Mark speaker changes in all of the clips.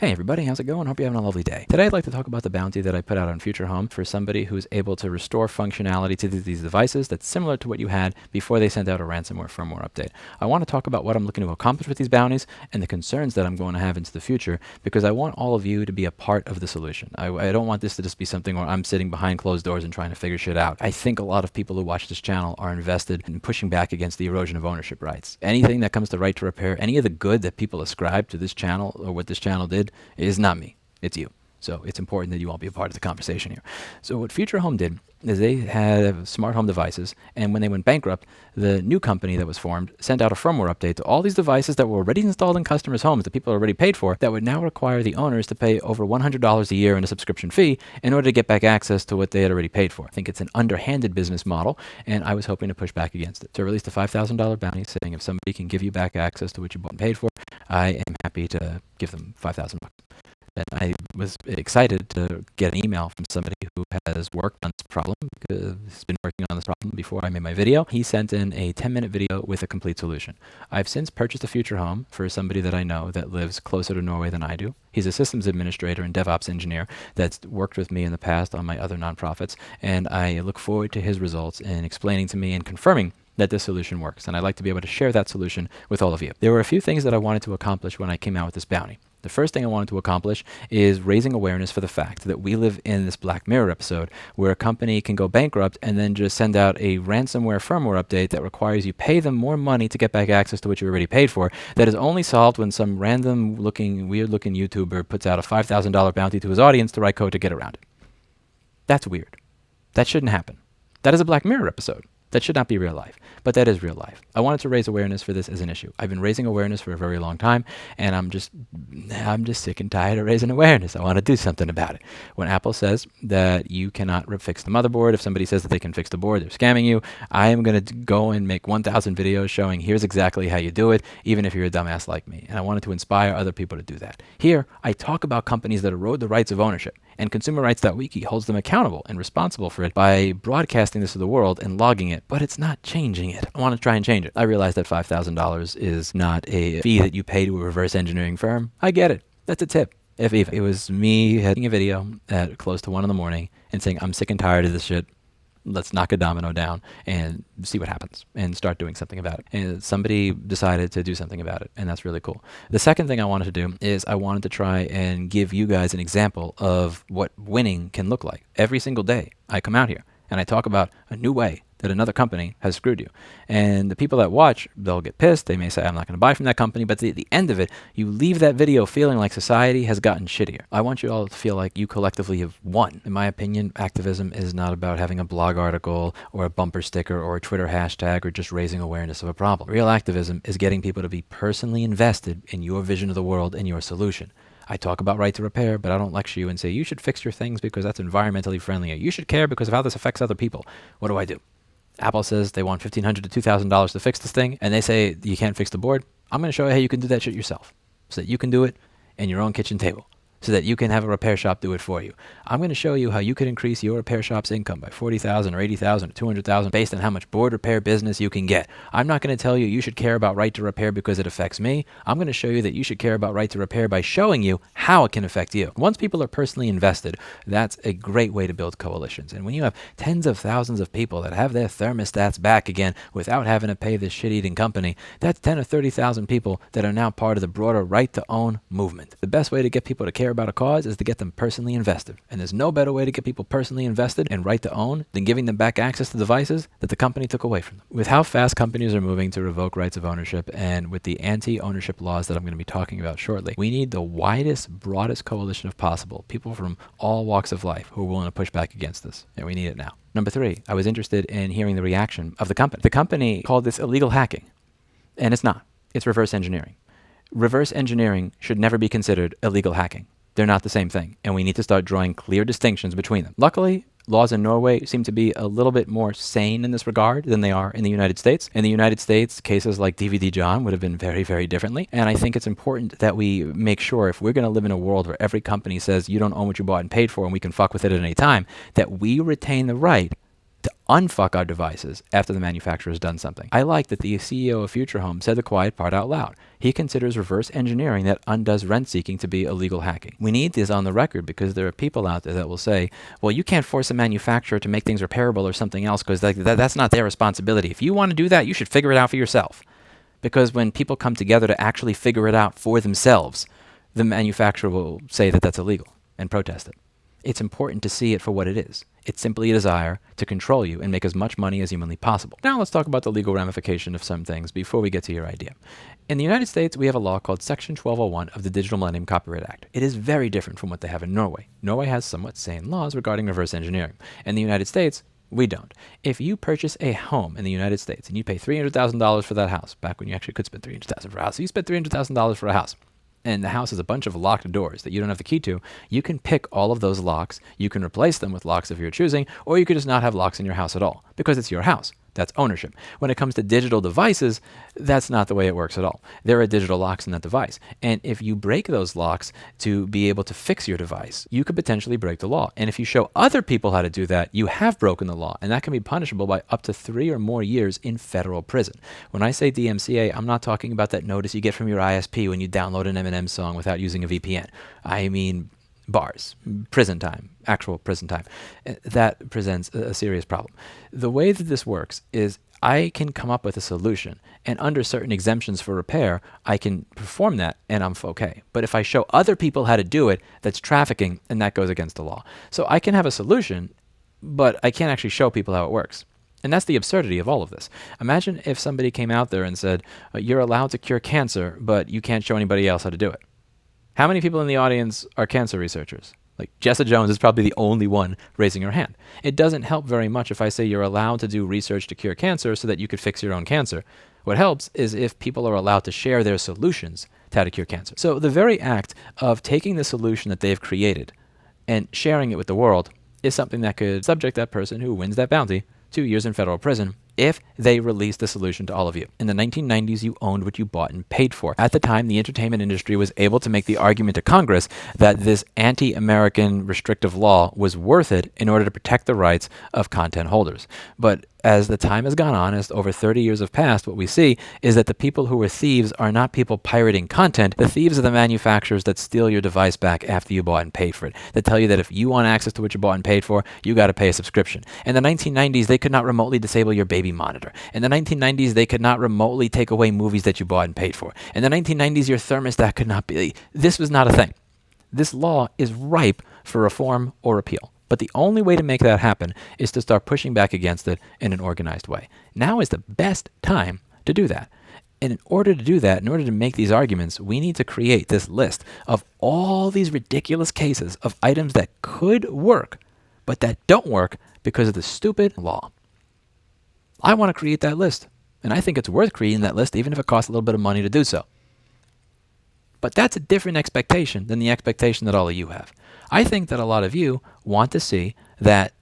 Speaker 1: Hey everybody, how's it going? Hope you're having a lovely day. Today I'd like to talk about the bounty that I put out on Future Home for somebody who's able to restore functionality to these devices that's similar to what you had before they sent out a ransomware firmware update. I want to talk about what I'm looking to accomplish with these bounties and the concerns that I'm going to have into the future, because I want all of you to be a part of the solution. I don't want this to just be something where I'm sitting behind closed doors and trying to figure shit out. I think a lot of people who watch this channel are invested in pushing back against the erosion of ownership rights. Anything that comes to right to repair, any of the good that people ascribe to this channel or what this channel did is not me. It's you. So it's important that you all be a part of the conversation here. So what Future Home did is they had smart home devices, and when they went bankrupt, the new company that was formed sent out a firmware update to all these devices that were already installed in customers' homes that people already paid for, that would now require the owners to pay over $100 a year in a subscription fee in order to get back access to what they had already paid for. I think it's an underhanded business model, and I was hoping to push back against it. So I released a $5,000 bounty saying if somebody can give you back access to what you bought and paid for, I am happy to give them $5,000. And I was excited to get an email from somebody who has worked on this problem, because he's been working on this problem before I made my video. He sent in a 10-minute video with a complete solution. I've since purchased a Future Home for somebody that I know that lives closer to Norway than I do. He's a systems administrator and DevOps engineer that's worked with me in the past on my other nonprofits, and I look forward to his results in explaining to me and confirming that this solution works, and I'd like to be able to share that solution with all of you. There were a few things that I wanted to accomplish when I came out with this bounty. The first thing I wanted to accomplish is raising awareness for the fact that we live in this Black Mirror episode where a company can go bankrupt and then just send out a ransomware firmware update that requires you pay them more money to get back access to what you already paid for. That is only solved when some random looking, weird looking YouTuber puts out a $5,000 bounty to his audience to write code to get around it. That's weird. That shouldn't happen. That is a Black Mirror episode. That should not be real life, but that is real life. I wanted to raise awareness for this as an issue. I've been raising awareness for a very long time, and I'm just sick and tired of raising awareness. I want to do something about it. When Apple says that you cannot fix the motherboard, if somebody says that they can fix the board, they're scamming you. I am going to go and make 1,000 videos showing here's exactly how you do it, even if you're a dumbass like me. And I wanted to inspire other people to do that. Here, I talk about companies that erode the rights of ownership, and ConsumerRights.wiki holds them accountable and responsible for it by broadcasting this to the world and logging it, but it's not changing it. I want to try and change it. I realize that $5,000 is not a fee that you pay to a reverse engineering firm. I get it. That's a tip. If even. It was me having a video at close to 1 in the morning and saying, I'm sick and tired of this shit. Let's knock a domino down and see what happens and start doing something about it. And somebody decided to do something about it, and that's really cool. The second thing I wanted to do is I wanted to try and give you guys an example of what winning can look like. Every single day I come out here and I talk about a new way that another company has screwed you. And the people that watch, they'll get pissed. They may say, I'm not going to buy from that company. But at the end of it, you leave that video feeling like society has gotten shittier. I want you all to feel like you collectively have won. In my opinion, activism is not about having a blog article or a bumper sticker or a Twitter hashtag or just raising awareness of a problem. Real activism is getting people to be personally invested in your vision of the world and your solution. I talk about right to repair, but I don't lecture you and say, you should fix your things because that's environmentally friendly, or you should care because of how this affects other people. What do? Apple says they want $1,500 to $2,000 to fix this thing, and they say you can't fix the board. I'm going to show you how you can do that shit yourself, so that you can do it in your own kitchen table, so that you can have a repair shop do it for you. I'm going to show you how you could increase your repair shop's income by $40,000 or $80,000 or $200,000 based on how much board repair business you can get. I'm not going to tell you you should care about right to repair because it affects me. I'm going to show you that you should care about right to repair by showing you how it can affect you. Once people are personally invested, that's a great way to build coalitions. And when you have tens of thousands of people that have their thermostats back again without having to pay this shit-eating company, that's 10 or 30,000 people that are now part of the broader right-to-own movement. The best way to get people to care about a cause is to get them personally invested. And there's no better way to get people personally invested and right to own than giving them back access to devices that the company took away from them. With how fast companies are moving to revoke rights of ownership, and with the anti-ownership laws that I'm going to be talking about shortly, we need the widest, broadest coalition of possible, people from all walks of life who are willing to push back against this. And we need it now. Number 3, I was interested in hearing the reaction of the company. The company called this illegal hacking, and it's not. It's reverse engineering. Reverse engineering should never be considered illegal hacking. They're not the same thing, and we need to start drawing clear distinctions between them. Luckily, laws in Norway seem to be a little bit more sane in this regard than they are in the United States. In the United States, cases like DVD John would have been very, very differently, and I think it's important that we make sure, if we're going to live in a world where every company says you don't own what you bought and paid for and we can fuck with it at any time, that we retain the right to unfuck our devices after the manufacturer has done something. I like that the CEO of Future Home said the quiet part out loud. He considers reverse engineering that undoes rent seeking to be illegal hacking. We need this on the record because there are people out there that will say, well, you can't force a manufacturer to make things repairable or something else because that's not their responsibility. If you want to do that, you should figure it out for yourself. Because when people come together to actually figure it out for themselves, the manufacturer will say that that's illegal and protest it. It's important to see it for what it is. It's simply a desire to control you and make as much money as humanly possible. Now let's talk about the legal ramification of some things before we get to your idea. In the United States, we have a law called Section 1201 of the Digital Millennium Copyright Act. It is very different from what they have in Norway. Norway has somewhat sane laws regarding reverse engineering. In the United States, we don't. If you purchase a home in the United States and you pay $300,000 for that house, back when you actually could spend $300,000 for a house, so you spent $300,000 for a house, and the house has a bunch of locked doors that you don't have the key to, you can pick all of those locks, you can replace them with locks of your choosing, or you could just not have locks in your house at all, because it's your house. That's ownership. When it comes to digital devices, that's not the way it works at all. There are digital locks in that device. And if you break those locks to be able to fix your device, you could potentially break the law. And if you show other people how to do that, you have broken the law. And that can be punishable by up to 3 or more years in federal prison. When I say DMCA, I'm not talking about that notice you get from your ISP when you download an Eminem song without using a VPN. I mean bars, prison time, actual prison time. That presents a serious problem. The way that this works is I can come up with a solution, and under certain exemptions for repair, I can perform that, and I'm okay. But if I show other people how to do it, that's trafficking, and that goes against the law. So I can have a solution, but I can't actually show people how it works. And that's the absurdity of all of this. Imagine if somebody came out there and said, you're allowed to cure cancer, but you can't show anybody else how to do it. How many people in the audience are cancer researchers? Like Jessa Jones is probably the only one raising her hand. It doesn't help very much if I say you're allowed to do research to cure cancer so that you could fix your own cancer. What helps is if people are allowed to share their solutions to how to cure cancer. So the very act of taking the solution that they've created and sharing it with the world is something that could subject that person who wins that bounty 2 years in federal prison if they release the solution to all of you. In the 1990s, you owned what you bought and paid for. At the time, the entertainment industry was able to make the argument to Congress that this anti-American restrictive law was worth it in order to protect the rights of content holders. But as the time has gone on, as over 30 years have passed, what we see is that the people who are thieves are not people pirating content. The thieves are the manufacturers that steal your device back after you bought and paid for it. That tell you that if you want access to what you bought and paid for, you got to pay a subscription. In the 1990s, they could not remotely disable your baby monitor. In the 1990s, they could not remotely take away movies that you bought and paid for. In the 1990s, your thermostat could not be. This was not a thing. This law is ripe for reform or repeal. But the only way to make that happen is to start pushing back against it in an organized way. Now is the best time to do that. And in order to do that, in order to make these arguments, we need to create this list of all these ridiculous cases of items that could work, but that don't work because of the stupid law. I want to create that list, and I think it's worth creating that list even if it costs a little bit of money to do so. But that's a different expectation than the expectation that all of you have. I think that a lot of you want to see that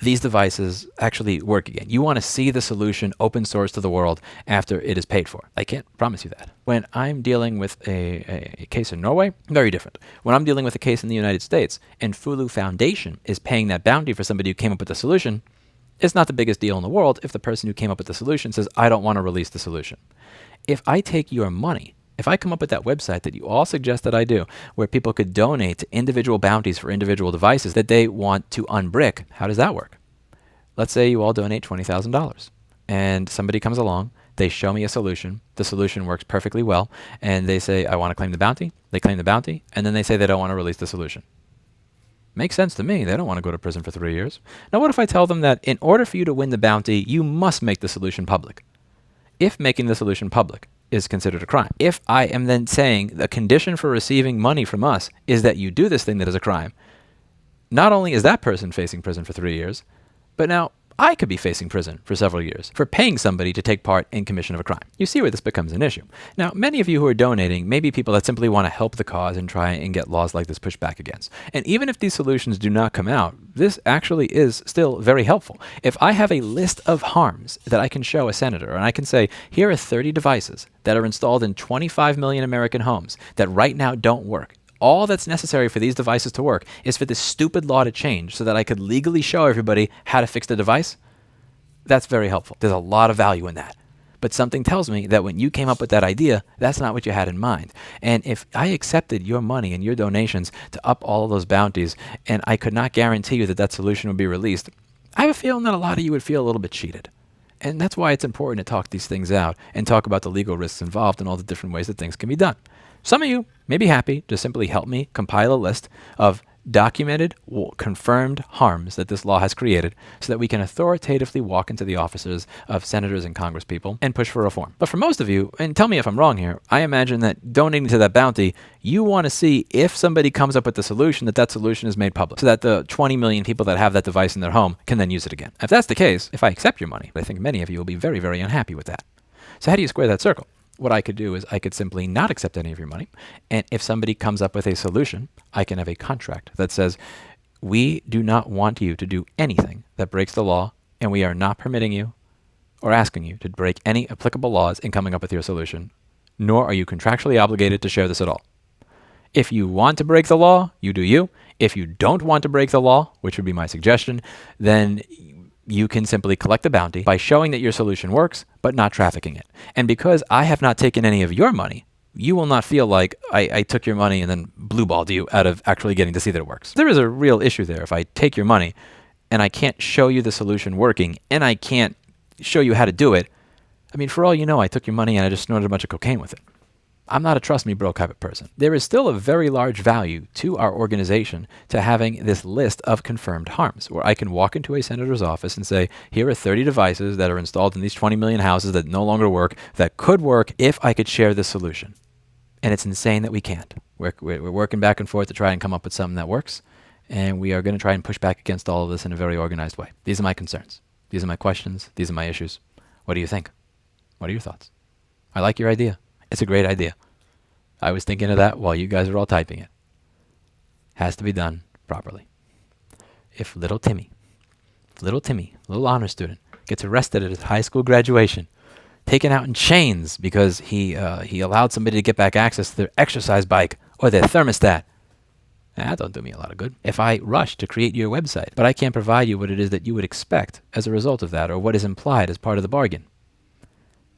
Speaker 1: these devices actually work again. You want to see the solution open source to the world after it is paid for. I can't promise you that. When I'm dealing with a case in Norway, very different. When I'm dealing with a case in the United States and FULU Foundation is paying that bounty for somebody who came up with the solution, it's not the biggest deal in the world if the person who came up with the solution says, I don't want to release the solution. If I take your money, if I come up with that website that you all suggest that I do, where people could donate to individual bounties for individual devices that they want to unbrick, how does that work? Let's say you all donate $20,000 and somebody comes along, they show me a solution, the solution works perfectly well, and they say, I want to claim the bounty, they claim the bounty, and then they say they don't want to release the solution. Makes sense to me. They don't want to go to prison for 3 years. Now what if I tell them that in order for you to win the bounty, you must make the solution public? If making the solution public is considered a crime. If I am then saying the condition for receiving money from us is that you do this thing that is a crime, not only is that person facing prison for 3 years, but now I could be facing prison for several years for paying somebody to take part in commission of a crime. You see where this becomes an issue. Now, many of you who are donating may be people that simply want to help the cause and try and get laws like this pushed back against. And even if these solutions do not come out, this actually is still very helpful. If I have a list of harms that I can show a senator, and I can say, here are 30 devices that are installed in 25 million American homes that right now don't work. All that's necessary for these devices to work is for this stupid law to change so that I could legally show everybody how to fix the device. That's very helpful. There's a lot of value in that. But something tells me that when you came up with that idea, that's not what you had in mind. And if I accepted your money and your donations to up all of those bounties, and I could not guarantee you that that solution would be released, I have a feeling that a lot of you would feel a little bit cheated. And that's why it's important to talk these things out and talk about the legal risks involved and all the different ways that things can be done. Some of you may be happy to simply help me compile a list of documented, confirmed harms that this law has created so that we can authoritatively walk into the offices of senators and congresspeople and push for reform. But for most of you, and tell me if I'm wrong here, I imagine that donating to that bounty, you want to see if somebody comes up with the solution, that that solution is made public so that the 20 million people that have that device in their home can then use it again. If that's the case, if I accept your money, I think many of you will be very, very unhappy with that. So how do you square that circle? What I could do is I could simply not accept any of your money. And if somebody comes up with a solution, I can have a contract that says, we do not want you to do anything that breaks the law, and we are not permitting you or asking you to break any applicable laws in coming up with your solution, nor are you contractually obligated to share this at all. If you want to break the law, you do you. If you don't want to break the law, which would be my suggestion, then you can simply collect the bounty by showing that your solution works, but not trafficking it. And because I have not taken any of your money, you will not feel like I took your money and then blue-balled you out of actually getting to see that it works. There is a real issue there. If I take your money and I can't show you the solution working and I can't show you how to do it, I mean, for all you know, I took your money and I just snorted a bunch of cocaine with it. I'm not a trust me bro type of person. There is still a very large value to our organization to having this list of confirmed harms where I can walk into a senator's office and say, here are 30 devices that are installed in these 20 million houses that no longer work that could work if I could share this solution. And it's insane that we can't. We're working back and forth to try and come up with something that works. And we are going to try and push back against all of this in a very organized way. These are my concerns. These are my questions. These are my issues. What do you think? What are your thoughts? I like your idea. It's a great idea. I was thinking of that while you guys were all typing it. Has to be done properly. If little Timmy, little honor student, gets arrested at his high school graduation, taken out in chains because he allowed somebody to get back access to their exercise bike or their thermostat, that don't do me a lot of good. If I rush to create your website, but I can't provide you what it is that you would expect as a result of that or what is implied as part of the bargain,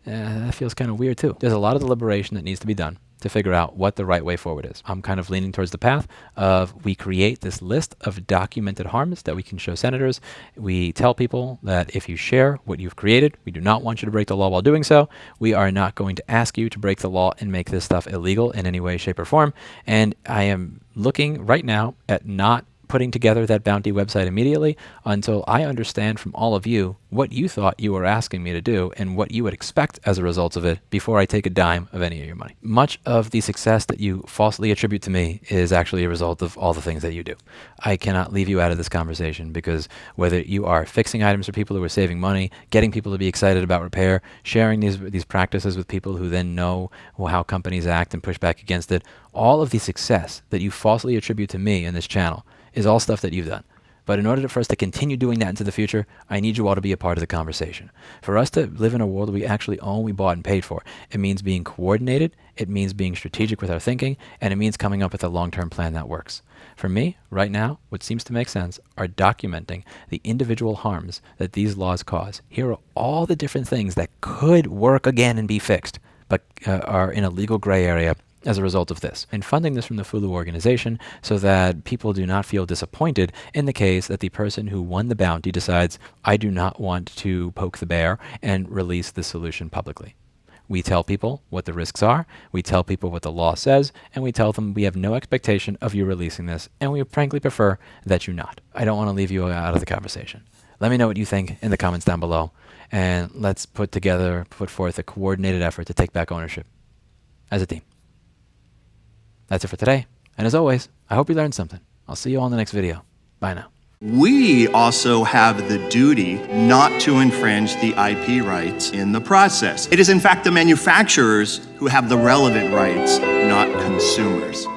Speaker 1: that feels kind of weird too. There's a lot of deliberation that needs to be done to figure out what the right way forward is. I'm kind of leaning towards the path of we create this list of documented harms that we can show senators. We tell people that if you share what you've created, we do not want you to break the law while doing so. We are not going to ask you to break the law and make this stuff illegal in any way, shape, or form. And I am looking right now at not putting together that bounty website immediately until I understand from all of you what you thought you were asking me to do and what you would expect as a result of it before I take a dime of any of your money. Much of the success that you falsely attribute to me is actually a result of all the things that you do. I cannot leave you out of this conversation because whether you are fixing items for people who are saving money, getting people to be excited about repair, sharing these practices with people who then know how companies act and push back against it, all of the success that you falsely attribute to me in this channel is all stuff that you've done. But in order for us to continue doing that into the future, I need you all to be a part of the conversation. For us to live in a world we actually own, we bought and paid for, it means being coordinated, it means being strategic with our thinking, and it means coming up with a long-term plan that works. For me, right now, what seems to make sense are documenting the individual harms that these laws cause. Here are all the different things that could work again and be fixed, but are in a legal gray area as a result of this, and funding this from the FULU organization so that people do not feel disappointed in the case that the person who won the bounty decides, I do not want to poke the bear and release the solution publicly. We tell people what the risks are, we tell people what the law says, and we tell them we have no expectation of you releasing this, and we frankly prefer that you not. I don't want to leave you out of the conversation. Let me know what you think in the comments down below, and let's put forth a coordinated effort to take back ownership as a team. That's it for today. And as always, I hope you learned something. I'll see you all in the next video. Bye now.
Speaker 2: We also have the duty not to infringe the IP rights in the process. It is in fact the manufacturers who have the relevant rights, not consumers.